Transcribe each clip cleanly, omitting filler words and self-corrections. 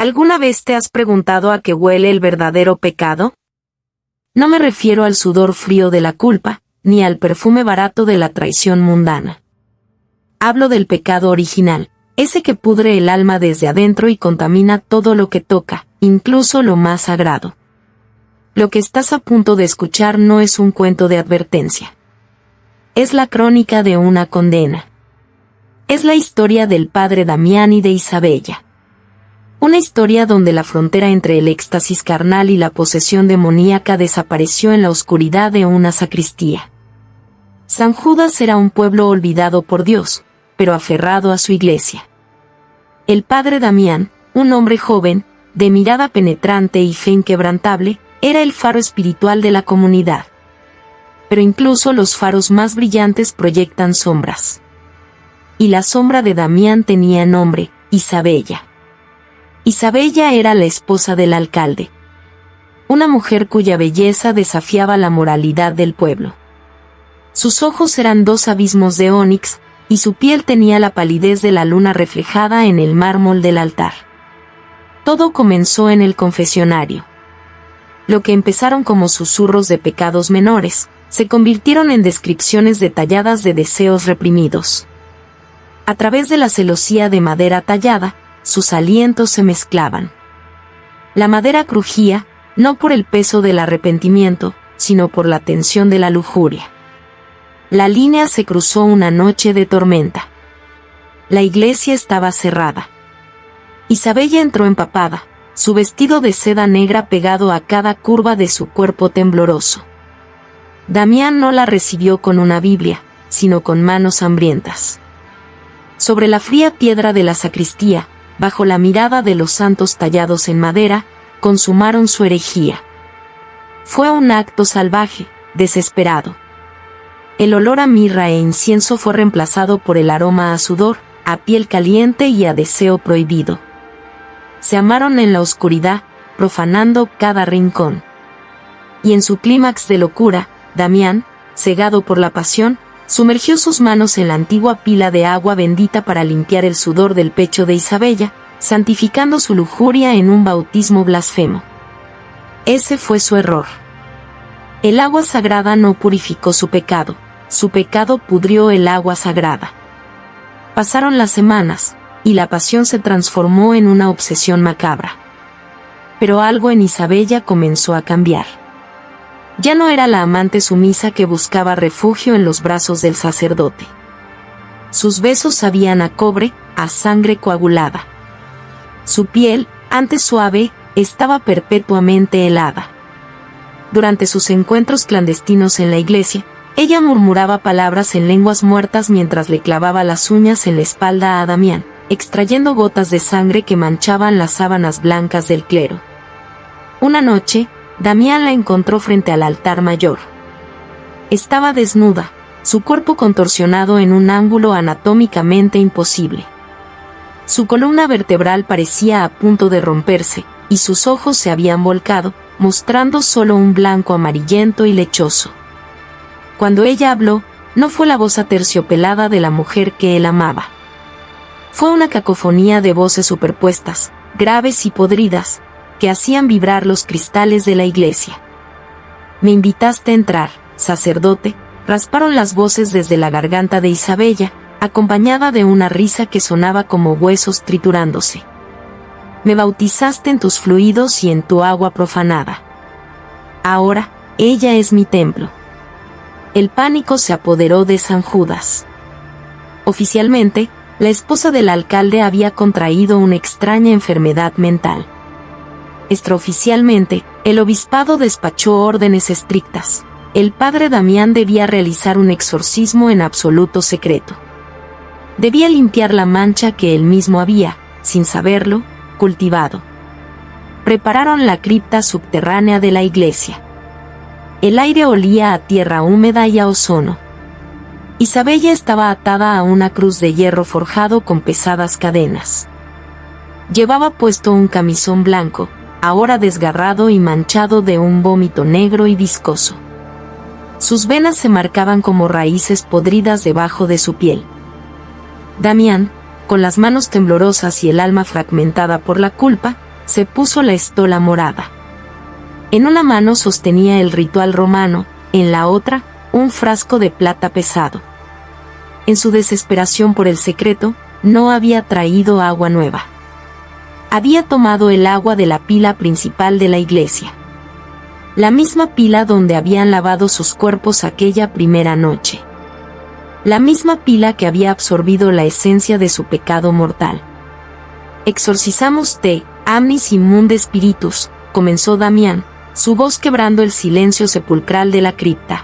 ¿Alguna vez te has preguntado a qué huele el verdadero pecado? No me refiero al sudor frío de la culpa, ni al perfume barato de la traición mundana. Hablo del pecado original, ese que pudre el alma desde adentro y contamina todo lo que toca, incluso lo más sagrado. Lo que estás a punto de escuchar no es un cuento de advertencia. Es la crónica de una condena. Es la historia del padre Damián y de Isabella. Una historia donde la frontera entre el éxtasis carnal y la posesión demoníaca desapareció en la oscuridad de una sacristía. San Judas era un pueblo olvidado por Dios, pero aferrado a su iglesia. El padre Damián, un hombre joven, de mirada penetrante y fe inquebrantable, era el faro espiritual de la comunidad. Pero incluso los faros más brillantes proyectan sombras. Y la sombra de Damián tenía nombre, Isabella. Isabella era la esposa del alcalde. Una mujer cuya belleza desafiaba la moralidad del pueblo. Sus ojos eran dos abismos de ónix, y su piel tenía la palidez de la luna reflejada en el mármol del altar. Todo comenzó en el confesionario. Lo que empezaron como susurros de pecados menores, se convirtieron en descripciones detalladas de deseos reprimidos. A través de la celosía de madera tallada, sus alientos se mezclaban. La madera crujía, no por el peso del arrepentimiento, sino por la tensión de la lujuria. La línea se cruzó una noche de tormenta. La iglesia estaba cerrada. Isabella entró empapada, su vestido de seda negra pegado a cada curva de su cuerpo tembloroso. Damián no la recibió con una Biblia, sino con manos hambrientas. Sobre la fría piedra de la sacristía, bajo la mirada de los santos tallados en madera, consumaron su herejía. Fue un acto salvaje, desesperado. El olor a mirra e incienso fue reemplazado por el aroma a sudor, a piel caliente y a deseo prohibido. Se amaron en la oscuridad, profanando cada rincón. Y en su clímax de locura, Damián, cegado por la pasión, sumergió sus manos en la antigua pila de agua bendita para limpiar el sudor del pecho de Isabella, santificando su lujuria en un bautismo blasfemo. Ese fue su error. El agua sagrada no purificó su pecado pudrió el agua sagrada. Pasaron las semanas, y la pasión se transformó en una obsesión macabra. Pero algo en Isabella comenzó a cambiar. Ya no era la amante sumisa que buscaba refugio en los brazos del sacerdote. Sus besos sabían a cobre, a sangre coagulada. Su piel, antes suave, estaba perpetuamente helada. Durante sus encuentros clandestinos en la iglesia, ella murmuraba palabras en lenguas muertas mientras le clavaba las uñas en la espalda a Damián, extrayendo gotas de sangre que manchaban las sábanas blancas del clero. Una noche, Damián la encontró frente al altar mayor. Estaba desnuda, su cuerpo contorsionado en un ángulo anatómicamente imposible. Su columna vertebral parecía a punto de romperse, y sus ojos se habían volcado, mostrando solo un blanco amarillento y lechoso. Cuando ella habló, no fue la voz aterciopelada de la mujer que él amaba. Fue una cacofonía de voces superpuestas, graves y podridas, que hacían vibrar los cristales de la iglesia. «Me invitaste a entrar, sacerdote», rasparon las voces desde la garganta de Isabella, acompañada de una risa que sonaba como huesos triturándose. «Me bautizaste en tus fluidos y en tu agua profanada. Ahora, ella es mi templo». El pánico se apoderó de San Judas. Oficialmente, la esposa del alcalde había contraído una extraña enfermedad mental. Extraoficialmente, el obispado despachó órdenes estrictas. El padre Damián debía realizar un exorcismo en absoluto secreto. Debía limpiar la mancha que él mismo había, sin saberlo, cultivado. Prepararon la cripta subterránea de la iglesia. El aire olía a tierra húmeda y a ozono. Isabella estaba atada a una cruz de hierro forjado con pesadas cadenas. Llevaba puesto un camisón blanco, ahora desgarrado y manchado de un vómito negro y viscoso. Sus venas se marcaban como raíces podridas debajo de su piel. Damián, con las manos temblorosas y el alma fragmentada por la culpa, se puso la estola morada. En una mano sostenía el ritual romano, en la otra, un frasco de plata pesado. En su desesperación por el secreto, no había traído agua nueva. Había tomado el agua de la pila principal de la iglesia. La misma pila donde habían lavado sus cuerpos aquella primera noche. La misma pila que había absorbido la esencia de su pecado mortal. Exorcizamos te, amnis immunde spiritus, comenzó Damián, su voz quebrando el silencio sepulcral de la cripta.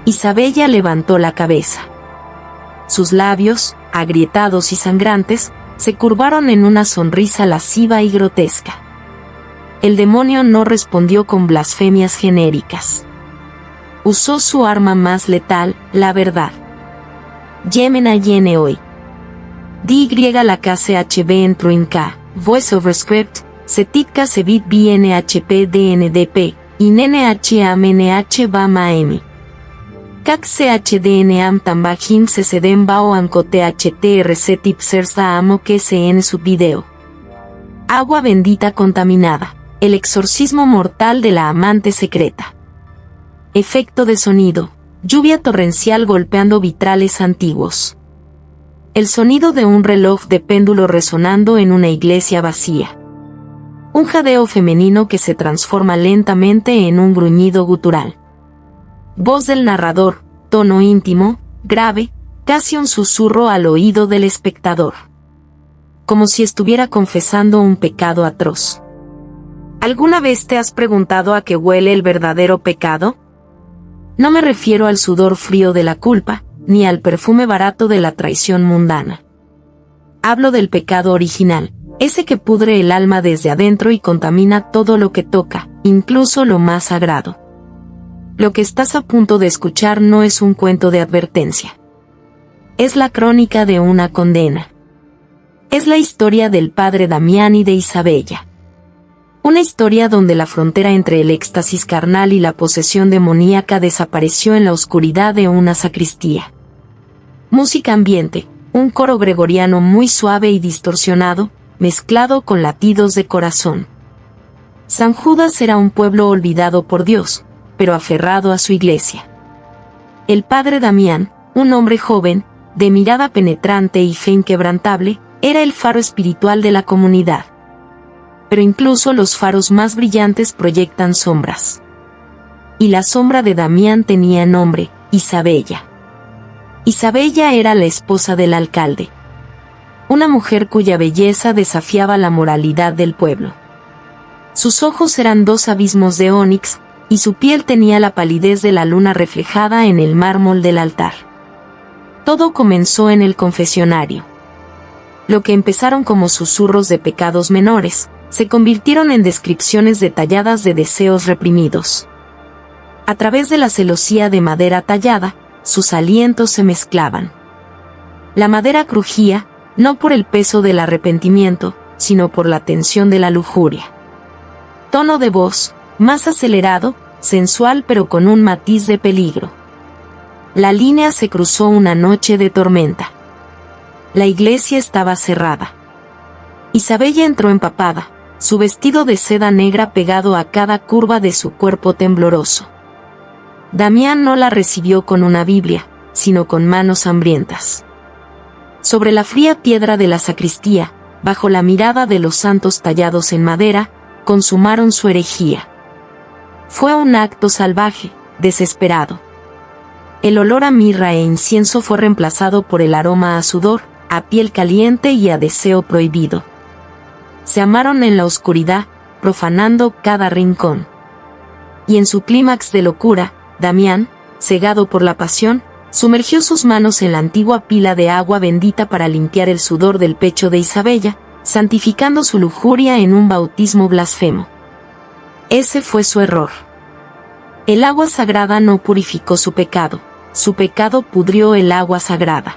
Isabella levantó la cabeza. Sus labios, agrietados y sangrantes, se curvaron en una sonrisa lasciva y grotesca. El demonio no respondió con blasfemias genéricas. Usó su arma más letal, la verdad. Yemena yene hoy. Di la KCHB en Truinca, Voice over Script, Setitka Sevit BNHP DNDP, INNH Bama M. Kak CHDNAM Tambajim Cedem Bao Ancote HTRC Tipsersa Amo que en su video. Agua bendita contaminada. El exorcismo mortal de la amante secreta. Efecto de sonido. Lluvia torrencial golpeando vitrales antiguos. El sonido de un reloj de péndulo resonando en una iglesia vacía. Un jadeo femenino que se transforma lentamente en un gruñido gutural. Voz del narrador, tono íntimo, grave, casi un susurro al oído del espectador. Como si estuviera confesando un pecado atroz. ¿Alguna vez te has preguntado a qué huele el verdadero pecado? No me refiero al sudor frío de la culpa, ni al perfume barato de la traición mundana. Hablo del pecado original, ese que pudre el alma desde adentro y contamina todo lo que toca, incluso lo más sagrado. Lo que estás a punto de escuchar no es un cuento de advertencia. Es la crónica de una condena. Es la historia del padre Damián y de Isabella. Una historia donde la frontera entre el éxtasis carnal y la posesión demoníaca desapareció en la oscuridad de una sacristía. Música ambiente, un coro gregoriano muy suave y distorsionado, mezclado con latidos de corazón. San Judas era un pueblo olvidado por Dios, pero aferrado a su iglesia. El padre Damián, un hombre joven, de mirada penetrante y fe inquebrantable, era el faro espiritual de la comunidad. Pero incluso los faros más brillantes proyectan sombras. Y la sombra de Damián tenía nombre, Isabella. Isabella era la esposa del alcalde. Una mujer cuya belleza desafiaba la moralidad del pueblo. Sus ojos eran dos abismos de ónix, y su piel tenía la palidez de la luna reflejada en el mármol del altar. Todo comenzó en el confesionario. Lo que empezaron como susurros de pecados menores, se convirtieron en descripciones detalladas de deseos reprimidos. A través de la celosía de madera tallada, sus alientos se mezclaban. La madera crujía, no por el peso del arrepentimiento, sino por la tensión de la lujuria. Tono de voz, más acelerado, sensual pero con un matiz de peligro. La línea se cruzó una noche de tormenta. La iglesia estaba cerrada. Isabella entró empapada, su vestido de seda negra pegado a cada curva de su cuerpo tembloroso. Damián no la recibió con una Biblia, sino con manos hambrientas. Sobre la fría piedra de la sacristía, bajo la mirada de los santos tallados en madera, consumaron su herejía. Fue un acto salvaje, desesperado. El olor a mirra e incienso fue reemplazado por el aroma a sudor, a piel caliente y a deseo prohibido. Se amaron en la oscuridad, profanando cada rincón. Y en su clímax de locura, Damián, cegado por la pasión, sumergió sus manos en la antigua pila de agua bendita para limpiar el sudor del pecho de Isabella, santificando su lujuria en un bautismo blasfemo. Ese fue su error. El agua sagrada no purificó su pecado pudrió el agua sagrada.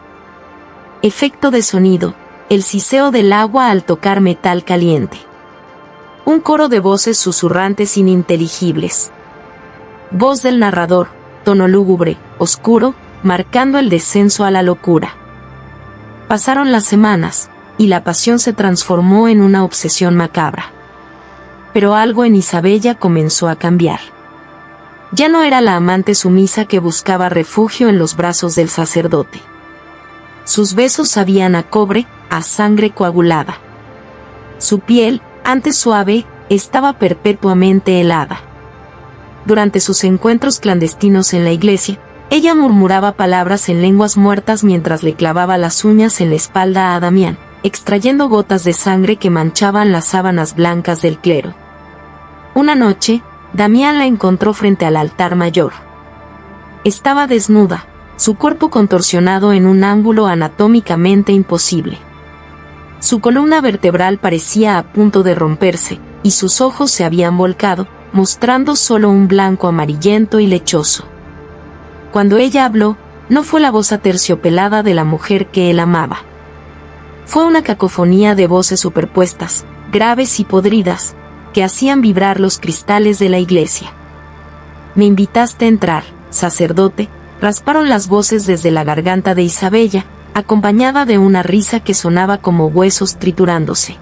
Efecto de sonido, el siseo del agua al tocar metal caliente. Un coro de voces susurrantes ininteligibles. Voz del narrador, tono lúgubre, oscuro, marcando el descenso a la locura. Pasaron las semanas, y la pasión se transformó en una obsesión macabra. Pero algo en Isabella comenzó a cambiar. Ya no era la amante sumisa que buscaba refugio en los brazos del sacerdote. Sus besos sabían a cobre, a sangre coagulada. Su piel, antes suave, estaba perpetuamente helada. Durante sus encuentros clandestinos en la iglesia, ella murmuraba palabras en lenguas muertas mientras le clavaba las uñas en la espalda a Damián, extrayendo gotas de sangre que manchaban las sábanas blancas del clero. Una noche, Damián la encontró frente al altar mayor. Estaba desnuda, su cuerpo contorsionado en un ángulo anatómicamente imposible. Su columna vertebral parecía a punto de romperse, y sus ojos se habían volcado, mostrando solo un blanco amarillento y lechoso. Cuando ella habló, no fue la voz aterciopelada de la mujer que él amaba. Fue una cacofonía de voces superpuestas, graves y podridas, que hacían vibrar los cristales de la iglesia. «Me invitaste a entrar, sacerdote», rasparon las voces desde la garganta de Isabella, acompañada de una risa que sonaba como huesos triturándose.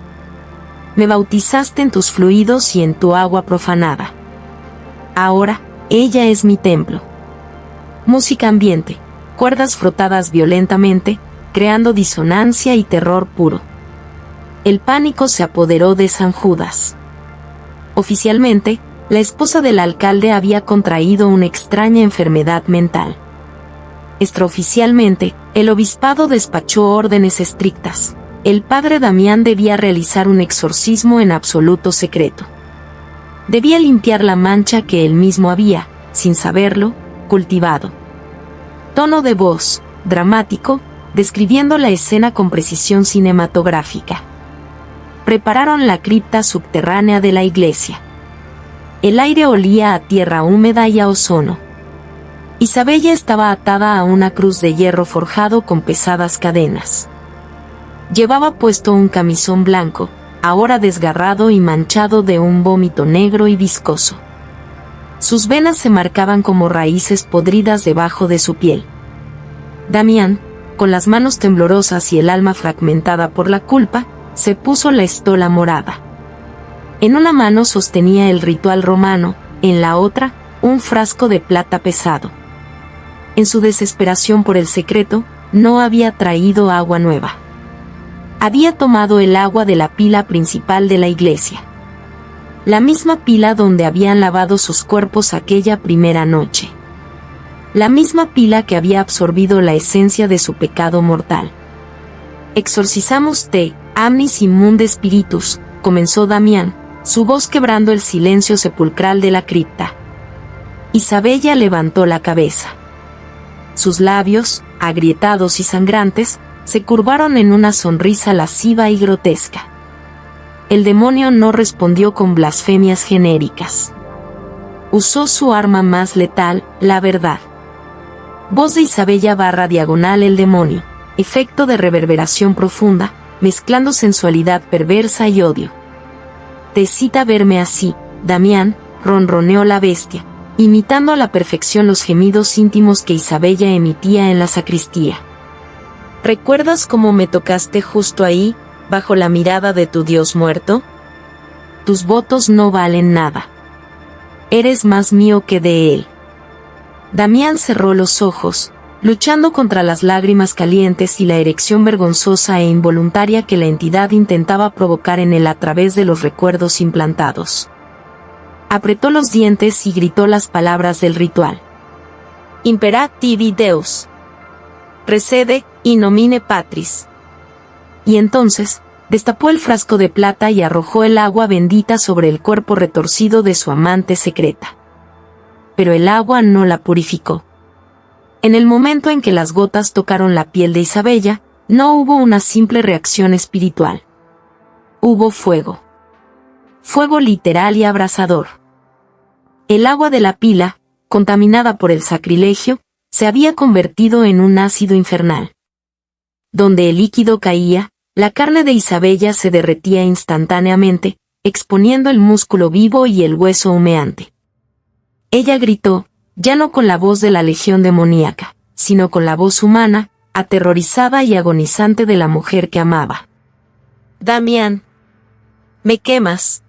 «Me bautizaste en tus fluidos y en tu agua profanada. Ahora, ella es mi templo». Música ambiente, cuerdas frotadas violentamente, creando disonancia y terror puro. El pánico se apoderó de San Judas. Oficialmente, la esposa del alcalde había contraído una extraña enfermedad mental. Extraoficialmente, el obispado despachó órdenes estrictas. El padre Damián debía realizar un exorcismo en absoluto secreto. Debía limpiar la mancha que él mismo había, sin saberlo, cultivado. Tono de voz, dramático, describiendo la escena con precisión cinematográfica. Prepararon la cripta subterránea de la iglesia. El aire olía a tierra húmeda y a ozono. Isabella estaba atada a una cruz de hierro forjado con pesadas cadenas. Llevaba puesto un camisón blanco, ahora desgarrado y manchado de un vómito negro y viscoso. Sus venas se marcaban como raíces podridas debajo de su piel. Damián, con las manos temblorosas y el alma fragmentada por la culpa, se puso la estola morada. En una mano sostenía el ritual romano, en la otra, un frasco de plata pesado. En su desesperación por el secreto, no había traído agua nueva. Había tomado el agua de la pila principal de la iglesia. La misma pila donde habían lavado sus cuerpos aquella primera noche. La misma pila que había absorbido la esencia de su pecado mortal. «Exorcizamos te, amnis immunde spiritus», comenzó Damián, su voz quebrando el silencio sepulcral de la cripta. Isabella levantó la cabeza. Sus labios, agrietados y sangrantes, se curvaron en una sonrisa lasciva y grotesca. El demonio no respondió con blasfemias genéricas. Usó su arma más letal, la verdad. Voz de Isabella / el demonio, efecto de reverberación profunda, mezclando sensualidad perversa y odio. «Te excita verme así, Damián», ronroneó la bestia, imitando a la perfección los gemidos íntimos que Isabella emitía en la sacristía. «¿Recuerdas cómo me tocaste justo ahí, bajo la mirada de tu Dios muerto? Tus votos no valen nada. Eres más mío que de él». Damián cerró los ojos, luchando contra las lágrimas calientes y la erección vergonzosa e involuntaria que la entidad intentaba provocar en él a través de los recuerdos implantados. Apretó los dientes y gritó las palabras del ritual. «Imperativi Deus. Recede, in nomine Patris». Y entonces, destapó el frasco de plata y arrojó el agua bendita sobre el cuerpo retorcido de su amante secreta. Pero el agua no la purificó. En el momento en que las gotas tocaron la piel de Isabella, no hubo una simple reacción espiritual. Hubo fuego. Fuego literal y abrasador. El agua de la pila, contaminada por el sacrilegio, se había convertido en un ácido infernal. Donde el líquido caía, la carne de Isabella se derretía instantáneamente, exponiendo el músculo vivo y el hueso humeante. Ella gritó, ya no con la voz de la legión demoníaca, sino con la voz humana, aterrorizada y agonizante de la mujer que amaba. «Damián, me quemas.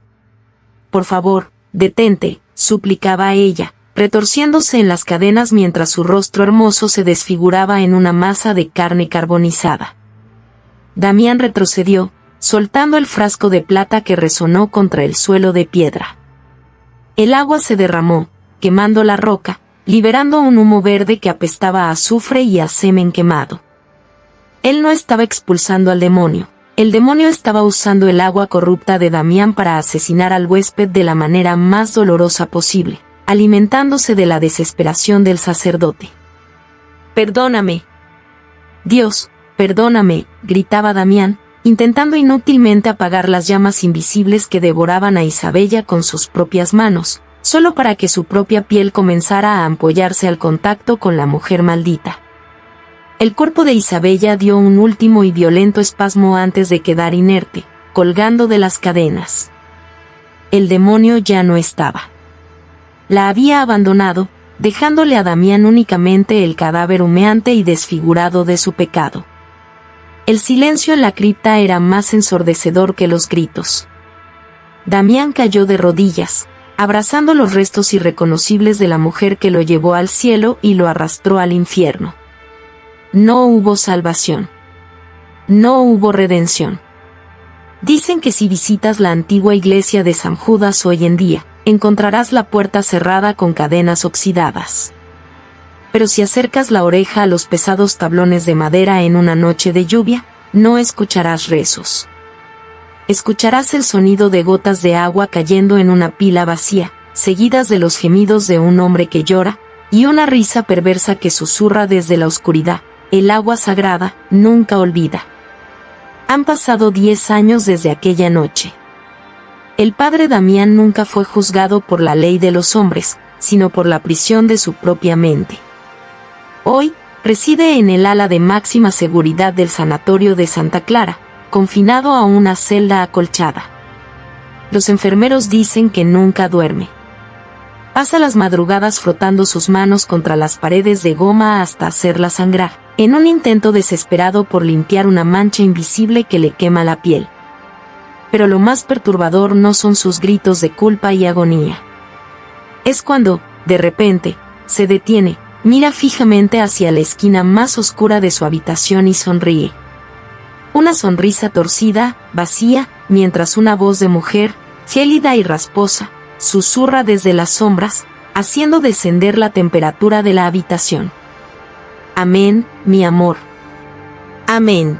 por favor, detente, suplicaba ella, retorciéndose en las cadenas mientras su rostro hermoso se desfiguraba en una masa de carne carbonizada. Damián retrocedió, soltando el frasco de plata que resonó contra el suelo de piedra. El agua se derramó, quemando la roca, liberando un humo verde que apestaba a azufre y a semen quemado. Él no estaba expulsando al demonio. El demonio estaba usando el agua corrupta de Damián para asesinar al huésped de la manera más dolorosa posible, alimentándose de la desesperación del sacerdote. «Perdóname. Dios, perdóname», gritaba Damián, intentando inútilmente apagar las llamas invisibles que devoraban a Isabella con sus propias manos, solo para que su propia piel comenzara a ampollarse al contacto con la mujer maldita. El cuerpo de Isabella dio un último y violento espasmo antes de quedar inerte, colgando de las cadenas. El demonio ya no estaba. La había abandonado, dejándole a Damián únicamente el cadáver humeante y desfigurado de su pecado. El silencio en la cripta era más ensordecedor que los gritos. Damián cayó de rodillas, abrazando los restos irreconocibles de la mujer que lo llevó al cielo y lo arrastró al infierno. No hubo salvación. No hubo redención. Dicen que si visitas la antigua iglesia de San Judas hoy en día, encontrarás la puerta cerrada con cadenas oxidadas. Pero si acercas la oreja a los pesados tablones de madera en una noche de lluvia, no escucharás rezos. Escucharás el sonido de gotas de agua cayendo en una pila vacía, seguidas de los gemidos de un hombre que llora, y una risa perversa que susurra desde la oscuridad. El agua sagrada nunca olvida. Han pasado 10 años desde aquella noche. El padre Damián nunca fue juzgado por la ley de los hombres, sino por la prisión de su propia mente. Hoy, reside en el ala de máxima seguridad del sanatorio de Santa Clara, confinado a una celda acolchada. Los enfermeros dicen que nunca duerme. Pasa las madrugadas frotando sus manos contra las paredes de goma hasta hacerlas sangrar, en un intento desesperado por limpiar una mancha invisible que le quema la piel. Pero lo más perturbador no son sus gritos de culpa y agonía. Es cuando, de repente, se detiene, mira fijamente hacia la esquina más oscura de su habitación y sonríe. Una sonrisa torcida, vacía, mientras una voz de mujer, gélida y rasposa, susurra desde las sombras, haciendo descender la temperatura de la habitación. Amén, mi amor. Amén.